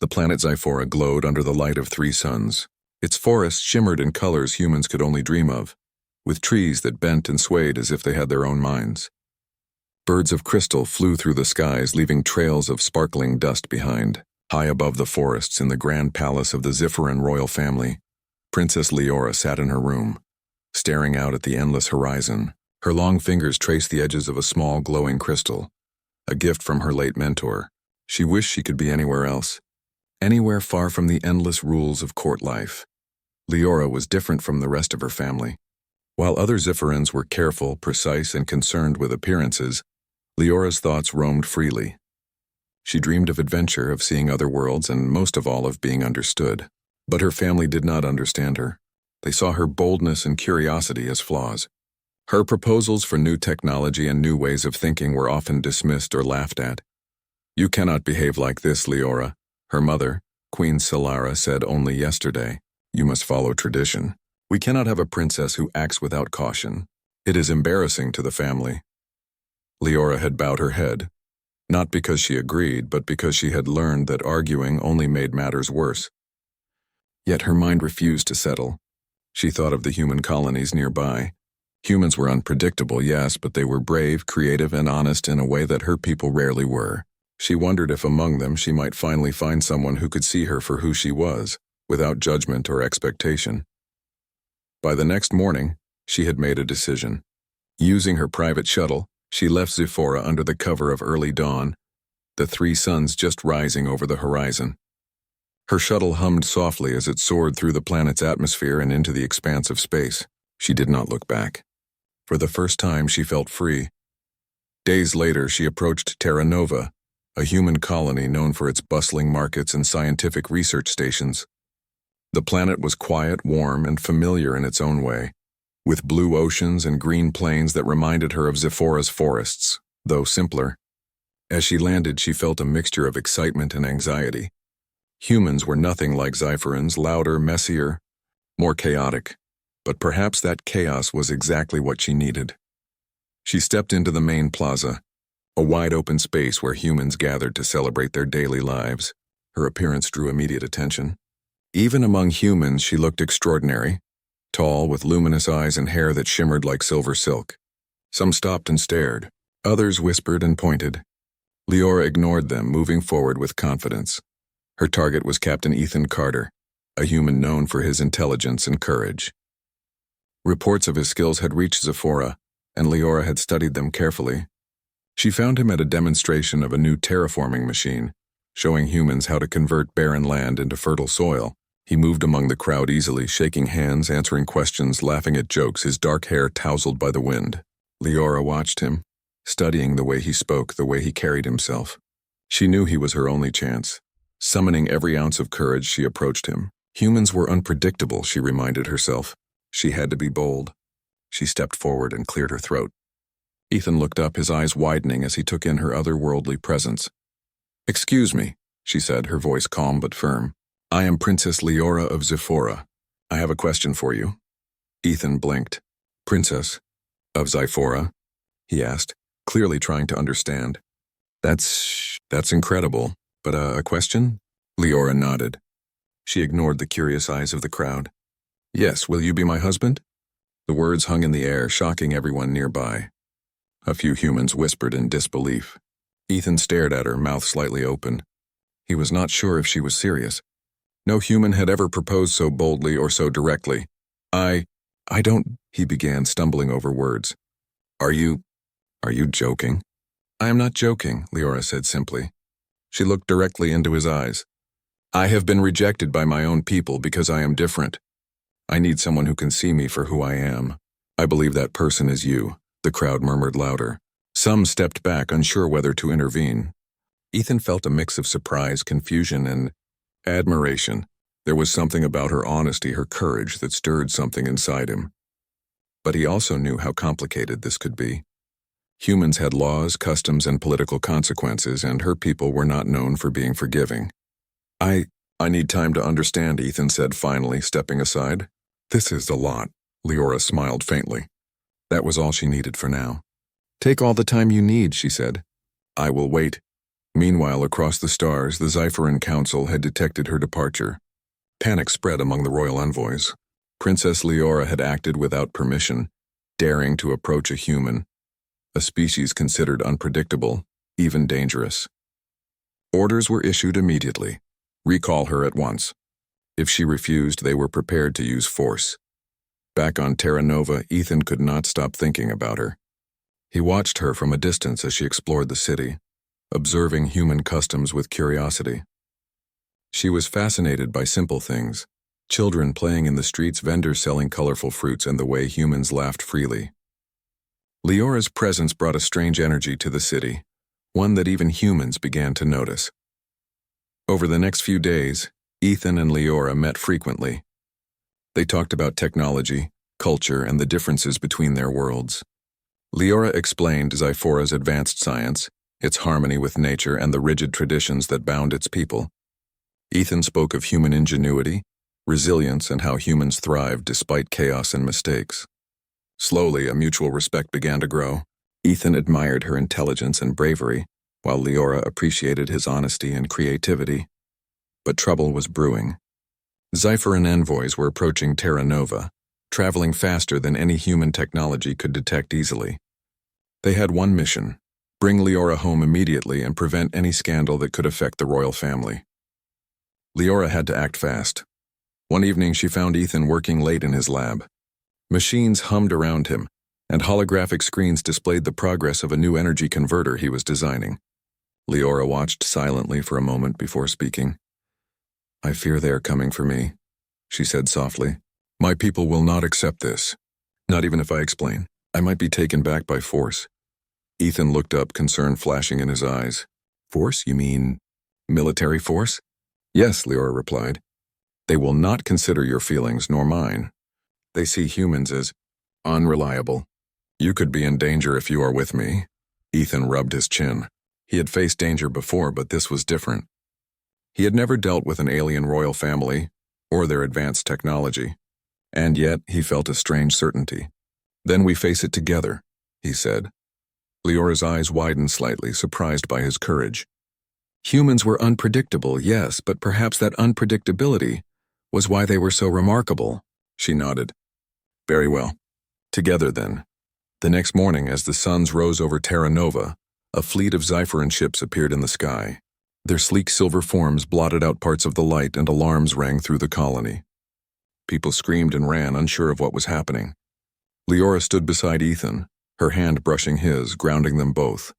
The planet Zyphora glowed under the light of three suns. Its forests shimmered in colors humans could only dream of, with trees that bent and swayed as if they had their own minds. Birds of crystal flew through the skies, leaving trails of sparkling dust behind. High above the forests, in the grand palace of the Ziphoran royal family, Princess Leora sat in her room, staring out at the endless horizon. Her long fingers traced the edges of a small glowing crystal, a gift from her late mentor. She wished she could be anywhere else, anywhere far from the endless rules of court life. Leora was different from the rest of her family. While other Ziphorans were careful, precise, and concerned with appearances, Leora's thoughts roamed freely. She dreamed of adventure, of seeing other worlds, and most of all of being understood. But her family did not understand her. They saw her boldness and curiosity as flaws. Her proposals for new technology and new ways of thinking were often dismissed or laughed at. "You cannot behave like this, Leora," her mother, Queen Solara, said only yesterday. "You must follow tradition. We cannot have a princess who acts without caution. It is embarrassing to the family." Leora had bowed her head, not because she agreed, but because she had learned that arguing only made matters worse. Yet her mind refused to settle. She thought of the human colonies nearby. Humans were unpredictable, yes, but they were brave, creative, and honest in a way that her people rarely were. She wondered if among them she might finally find someone who could see her for who she was, without judgment or expectation. By the next morning, she had made a decision. Using her private shuttle, she left Zyphora under the cover of early dawn, the three suns just rising over the horizon. Her shuttle hummed softly as it soared through the planet's atmosphere and into the expanse of space. She did not look back. For the first time, she felt free. Days later, she approached Terra Nova, a human colony known for its bustling markets and scientific research stations. The planet was quiet, warm, and familiar in its own way, with blue oceans and green plains that reminded her of Zyphora's forests, though simpler. As she landed, she felt a mixture of excitement and anxiety. Humans were nothing like Zyphorans, louder, messier, more chaotic. But perhaps that chaos was exactly what she needed. She stepped into the main plaza, a wide-open space where humans gathered to celebrate their daily lives. Her appearance drew immediate attention. Even among humans, she looked extraordinary, tall, with luminous eyes and hair that shimmered like silver silk. Some stopped and stared. Others whispered and pointed. Leora ignored them, moving forward with confidence. Her target was Captain Ethan Carter, a human known for his intelligence and courage. Reports of his skills had reached Zyphora, and Leora had studied them carefully. She found him at a demonstration of a new terraforming machine, showing humans how to convert barren land into fertile soil. He moved among the crowd easily, shaking hands, answering questions, laughing at jokes, his dark hair tousled by the wind. Leora watched him, studying the way he spoke, the way he carried himself. She knew he was her only chance. Summoning every ounce of courage, she approached him. Humans were unpredictable, she reminded herself. She had to be bold. She stepped forward and cleared her throat. Ethan looked up, his eyes widening as he took in her otherworldly presence. "Excuse me," she said, her voice calm but firm. "I am Princess Leora of Zyphora. I have a question for you." Ethan blinked. "Princess of Zyphora?" he asked, clearly trying to understand. That's incredible. But a question?" Leora nodded. She ignored the curious eyes of the crowd. "Yes, will you be my husband?" The words hung in the air, shocking everyone nearby. A few humans whispered in disbelief. Ethan stared at her, mouth slightly open. He was not sure if she was serious. No human had ever proposed so boldly or so directly. I don't," he began, stumbling over words. Are you joking?" "I am not joking," Leora said simply. She looked directly into his eyes. "I have been rejected by my own people because I am different. I need someone who can see me for who I am. I believe that person is you," the crowd murmured louder. Some stepped back, unsure whether to intervene. Ethan felt a mix of surprise, confusion, and admiration. There was something about her honesty, her courage, that stirred something inside him. But he also knew how complicated this could be. Humans had laws, customs, and political consequences, and her people were not known for being forgiving. I need time to understand," Ethan said finally, stepping aside. "This is a lot." Leora smiled faintly. That was all she needed for now. "Take all the time you need," she said. "I will wait." Meanwhile, across the stars, the Xiferan Council had detected her departure. Panic spread among the royal envoys. Princess Leora had acted without permission, daring to approach a human, a species considered unpredictable, even dangerous. Orders were issued immediately. Recall her at once. If she refused, they were prepared to use force. Back on Terra Nova, Ethan could not stop thinking about her. He watched her from a distance as she explored the city, observing human customs with curiosity. She was fascinated by simple things: children playing in the streets, vendors selling colorful fruits, and the way humans laughed freely. Leora's presence brought a strange energy to the city, one that even humans began to notice. Over the next few days, Ethan and Leora met frequently. They talked about technology, culture, and the differences between their worlds. Leora explained Xifora's advanced science, its harmony with nature, and the rigid traditions that bound its people. Ethan spoke of human ingenuity, resilience, and how humans thrived despite chaos and mistakes. Slowly, a mutual respect began to grow. Ethan admired her intelligence and bravery, while Leora appreciated his honesty and creativity. But trouble was brewing. Xiferan envoys were approaching Terra Nova, traveling faster than any human technology could detect easily. They had one mission: bring Leora home immediately and prevent any scandal that could affect the royal family. Leora had to act fast. One evening, she found Ethan working late in his lab. Machines hummed around him, and holographic screens displayed the progress of a new energy converter he was designing. Leora watched silently for a moment before speaking. "I fear they are coming for me," she said softly. "My people will not accept this. Not even if I explain. I might be taken back by force." Ethan looked up, concern flashing in his eyes. "Force? You mean military force?" "Yes," Leora replied. "They will not consider your feelings nor mine. They see humans as unreliable. You could be in danger if you are with me." Ethan rubbed his chin. He had faced danger before, but this was different. He had never dealt with an alien royal family or their advanced technology, and yet he felt a strange certainty. "Then we face it together," he said. Leora's eyes widened slightly, surprised by his courage. Humans were unpredictable, yes, but perhaps that unpredictability was why they were so remarkable. She nodded. "Very well. Together, then." The next morning, as the suns rose over Terra Nova, a fleet of Xiferan ships appeared in the sky. Their sleek silver forms blotted out parts of the light, and alarms rang through the colony. People screamed and ran, unsure of what was happening. Leora stood beside Ethan, her hand brushing his, grounding them both.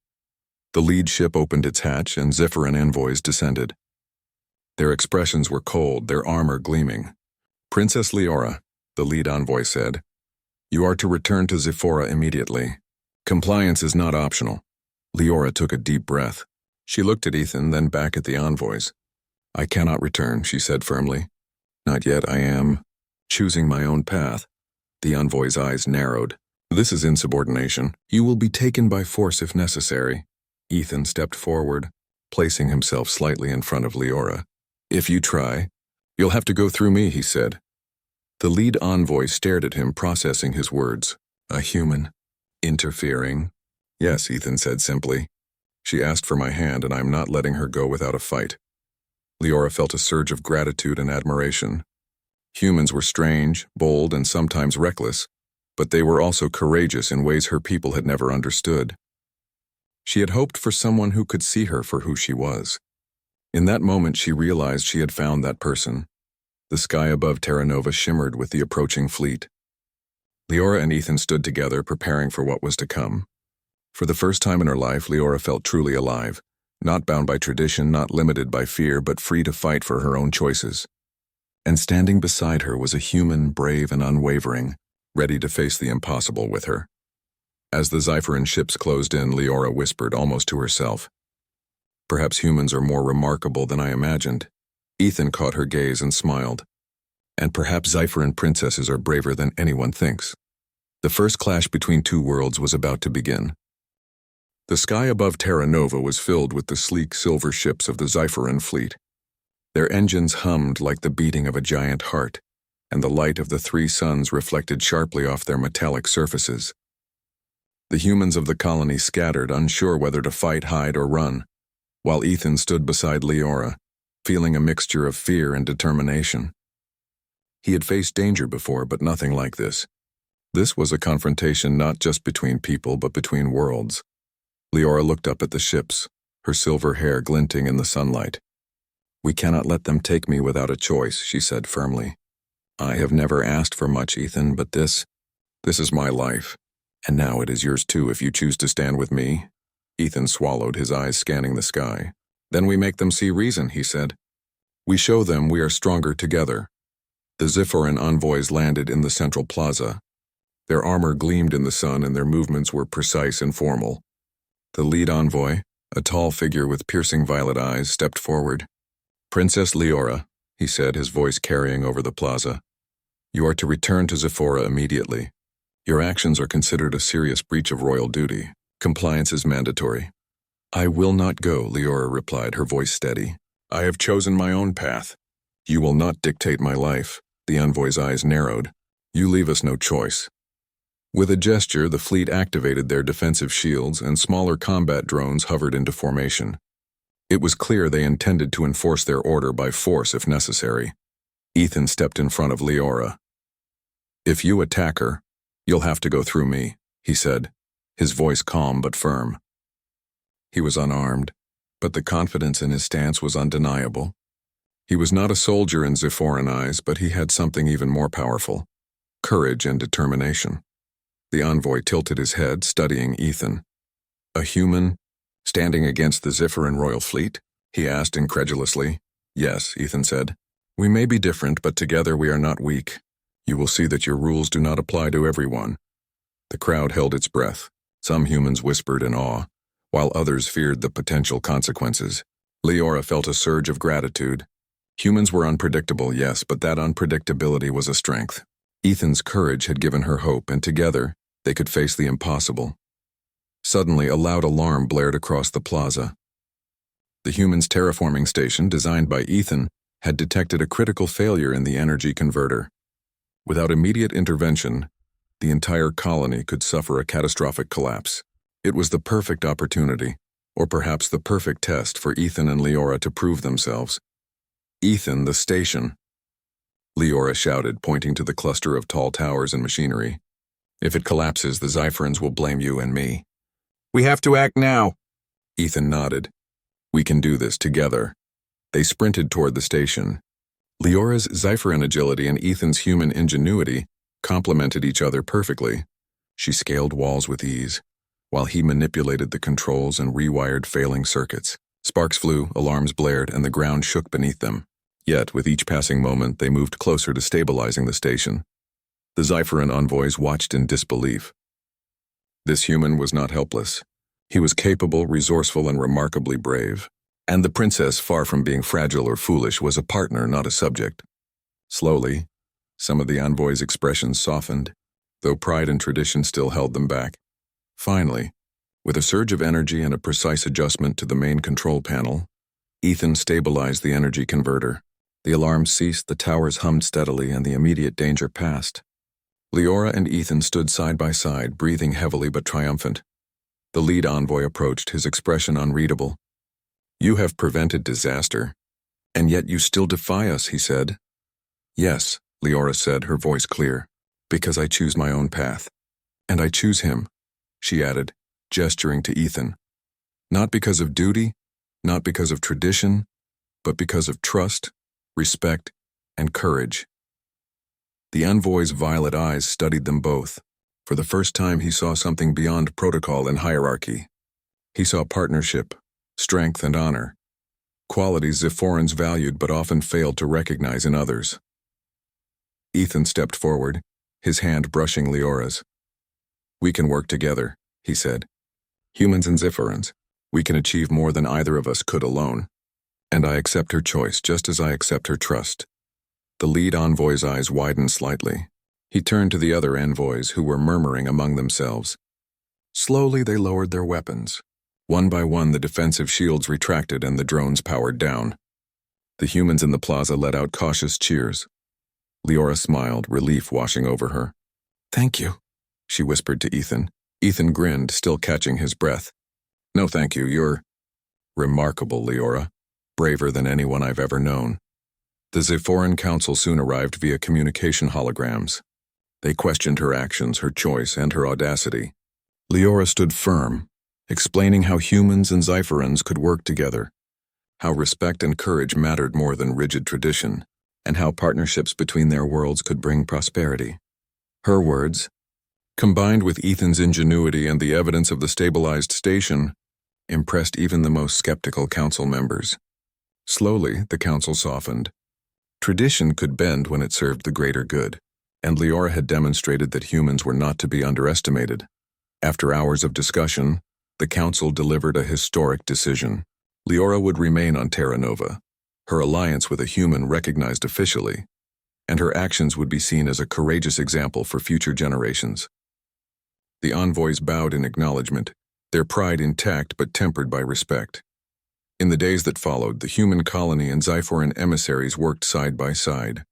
The lead ship opened its hatch, and Xiferan envoys descended. Their expressions were cold, their armor gleaming. "Princess Leora," the lead envoy said, "you are to return to Xiphora immediately. Compliance is not optional." Leora took a deep breath. She looked at Ethan, then back at the envoys. "I cannot return," she said firmly. "Not yet. I am choosing my own path." The envoy's eyes narrowed. "This is insubordination. You will be taken by force if necessary." Ethan stepped forward, placing himself slightly in front of Leora. "If you try, you'll have to go through me," he said. The lead envoy stared at him, processing his words. "A human? Interfering?" "Yes," Ethan said simply. "She asked for my hand, and I'm not letting her go without a fight." Leora felt a surge of gratitude and admiration. Humans were strange, bold, and sometimes reckless, but they were also courageous in ways her people had never understood. She had hoped for someone who could see her for who she was. In that moment, she realized she had found that person. The sky above Terra Nova shimmered with the approaching fleet. Leora and Ethan stood together, preparing for what was to come. For the first time in her life, Leora felt truly alive, not bound by tradition, not limited by fear, but free to fight for her own choices. And standing beside her was a human, brave and unwavering, ready to face the impossible with her. As the Xiferan ships closed in, Leora whispered almost to herself, "Perhaps humans are more remarkable than I imagined." Ethan caught her gaze and smiled. "And perhaps Xiferan princesses are braver than anyone thinks." The first clash between two worlds was about to begin. The sky above Terra Nova was filled with the sleek silver ships of the Xiferan fleet. Their engines hummed like the beating of a giant heart, and the light of the three suns reflected sharply off their metallic surfaces. The humans of the colony scattered, unsure whether to fight, hide, or run. while Ethan stood beside Leora, feeling a mixture of fear and determination. He had faced danger before, but nothing like this. This was a confrontation not just between people, but between worlds. Leora looked up at the ships, her silver hair glinting in the sunlight. "We cannot let them take me without a choice," she said firmly. "I have never asked for much, Ethan, but this is my life. And now it is yours too if you choose to stand with me." Ethan swallowed, his eyes scanning the sky. "Then we make them see reason," he said. "We show them we are stronger together." The Zephyran envoys landed in the central plaza. Their armor gleamed in the sun and their movements were precise and formal. The lead envoy, a tall figure with piercing violet eyes, stepped forward. "Princess Leora," he said, his voice carrying over the plaza, "you are to return to Zephora immediately. Your actions are considered a serious breach of royal duty. Compliance is mandatory." "I will not go," Leora replied, her voice steady. "I have chosen my own path. You will not dictate my life." The envoy's eyes narrowed. "You leave us no choice." With a gesture, the fleet activated their defensive shields and smaller combat drones hovered into formation. It was clear they intended to enforce their order by force if necessary. Ethan stepped in front of Leora. "If you attack her, you'll have to go through me," he said, his voice calm but firm. He was unarmed, but the confidence in his stance was undeniable. He was not a soldier in Zephoran eyes, but he had something even more powerful: courage and determination. The envoy tilted his head, studying Ethan. "A human, standing against the Zephyran royal fleet?" he asked incredulously. "Yes," Ethan said. "We may be different, but together we are not weak. You will see that your rules do not apply to everyone." The crowd held its breath. Some humans whispered in awe, while others feared the potential consequences. Leora felt a surge of gratitude. Humans were unpredictable, yes, but that unpredictability was a strength. Ethan's courage had given her hope, and together, they could face the impossible. Suddenly, a loud alarm blared across the plaza. The humans' terraforming station, designed by Ethan, had detected a critical failure in the energy converter. Without immediate intervention, the entire colony could suffer a catastrophic collapse. It was the perfect opportunity, or perhaps the perfect test for Ethan and Leora to prove themselves. "Ethan, the station," Leora shouted, pointing to the cluster of tall towers and machinery. "If it collapses, the Zypherans will blame you and me." "We have to act now." Ethan nodded. "We can do this together." They sprinted toward the station. Leora's Zypheran agility and Ethan's human ingenuity complemented each other perfectly. She scaled walls with ease, while he manipulated the controls and rewired failing circuits. Sparks flew, alarms blared, and the ground shook beneath them. Yet, with each passing moment, they moved closer to stabilizing the station. The Zypheran envoys watched in disbelief. This human was not helpless. He was capable, resourceful, and remarkably brave. And the princess, far from being fragile or foolish, was a partner, not a subject. Slowly, some of the envoys' expressions softened, though pride and tradition still held them back. Finally, with a surge of energy and a precise adjustment to the main control panel, Ethan stabilized the energy converter. The alarm ceased, the towers hummed steadily, and the immediate danger passed. Leora and Ethan stood side by side, breathing heavily but triumphant. The lead envoy approached, his expression unreadable. "You have prevented disaster, and yet you still defy us," he said. "Yes," Leora said, her voice clear, "because I choose my own path. And I choose him," she added, gesturing to Ethan. "Not because of duty, not because of tradition, but because of trust, respect, and courage." The envoy's violet eyes studied them both. For the first time, he saw something beyond protocol and hierarchy. He saw partnership, strength, and honor, qualities Zephorans valued but often failed to recognize in others. Ethan stepped forward, his hand brushing Leora's. "We can work together," he said. "Humans and Zephorans, we can achieve more than either of us could alone. And I accept her choice just as I accept her trust." The lead envoy's eyes widened slightly. He turned to the other envoys who were murmuring among themselves. Slowly they lowered their weapons. One by one the defensive shields retracted and the drones powered down. The humans in the plaza let out cautious cheers. Leora smiled, relief washing over her. "Thank you," she whispered to Ethan. Ethan grinned, still catching his breath. "No thank you, you're..." Remarkable, Leora. Braver than anyone I've ever known. The Zephoran Council soon arrived via communication holograms. They questioned her actions, her choice, and her audacity. Leora stood firm, explaining how humans and Zepharans could work together, how respect and courage mattered more than rigid tradition, and how partnerships between their worlds could bring prosperity. Her words, combined with Ethan's ingenuity and the evidence of the stabilized station, impressed even the most skeptical council members. Slowly, the council softened. Tradition could bend when it served the greater good, and Leora had demonstrated that humans were not to be underestimated. After hours of discussion, the council delivered a historic decision. Leora would remain on Terra Nova, her alliance with a human recognized officially, and her actions would be seen as a courageous example for future generations. The envoys bowed in acknowledgement, their pride intact but tempered by respect. In the days that followed, the human colony and Zephoran emissaries worked side by side.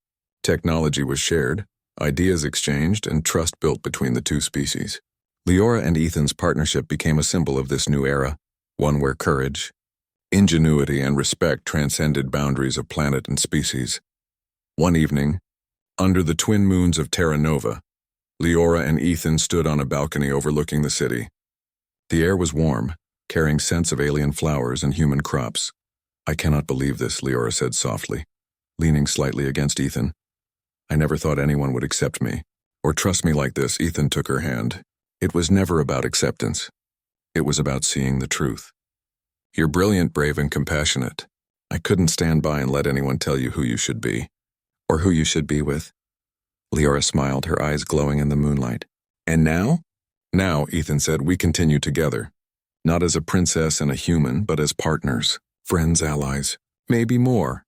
Technology was shared, ideas exchanged, and trust built between the two species. Leora and Ethan's partnership became a symbol of this new era, one where courage, ingenuity, and respect transcended boundaries of planet and species. One evening, under the twin moons of Terra Nova, Leora and Ethan stood on a balcony overlooking the city. The air was warm, carrying scents of alien flowers and human crops. "I cannot believe this," Leora said softly, leaning slightly against Ethan. "I never thought anyone would accept me, or trust me like this." Ethan took her hand. "It was never about acceptance. It was about seeing the truth. You're brilliant, brave, and compassionate. I couldn't stand by and let anyone tell you who you should be, or who you should be with." Leora smiled, her eyes glowing in the moonlight. "And now?" "Now," Ethan said, "we continue together. Not as a princess and a human, but as partners, friends, allies, maybe more."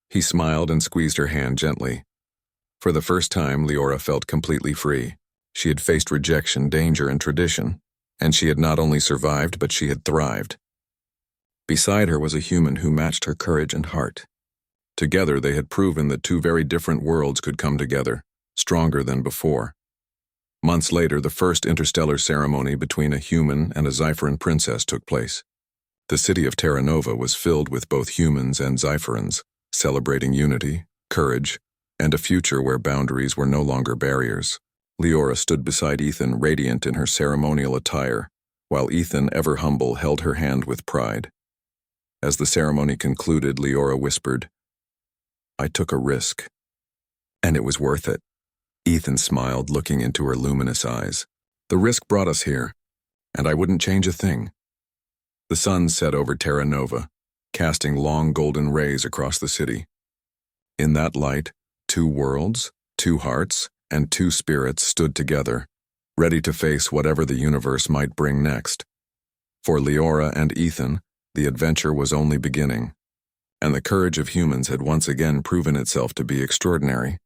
He smiled and squeezed her hand gently. For the first time, Leora felt completely free. She had faced rejection, danger, and tradition, and she had not only survived, but she had thrived. Beside her was a human who matched her courage and heart. Together, they had proven that two very different worlds could come together, stronger than before. Months later, the first interstellar ceremony between a human and a Zephoran princess took place. The city of Terra Nova was filled with both humans and Zepharans, celebrating unity, courage, and a future where boundaries were no longer barriers. Leora stood beside Ethan, radiant in her ceremonial attire, while Ethan, ever humble, held her hand with pride. As the ceremony concluded, Leora whispered, "I took a risk, and it was worth it." Ethan smiled, looking into her luminous eyes. "The risk brought us here, and I wouldn't change a thing." The sun set over Terra Nova, casting long golden rays across the city. In that light, two worlds, two hearts, and two spirits stood together, ready to face whatever the universe might bring next. For Leora and Ethan, the adventure was only beginning, and the courage of humans had once again proven itself to be extraordinary.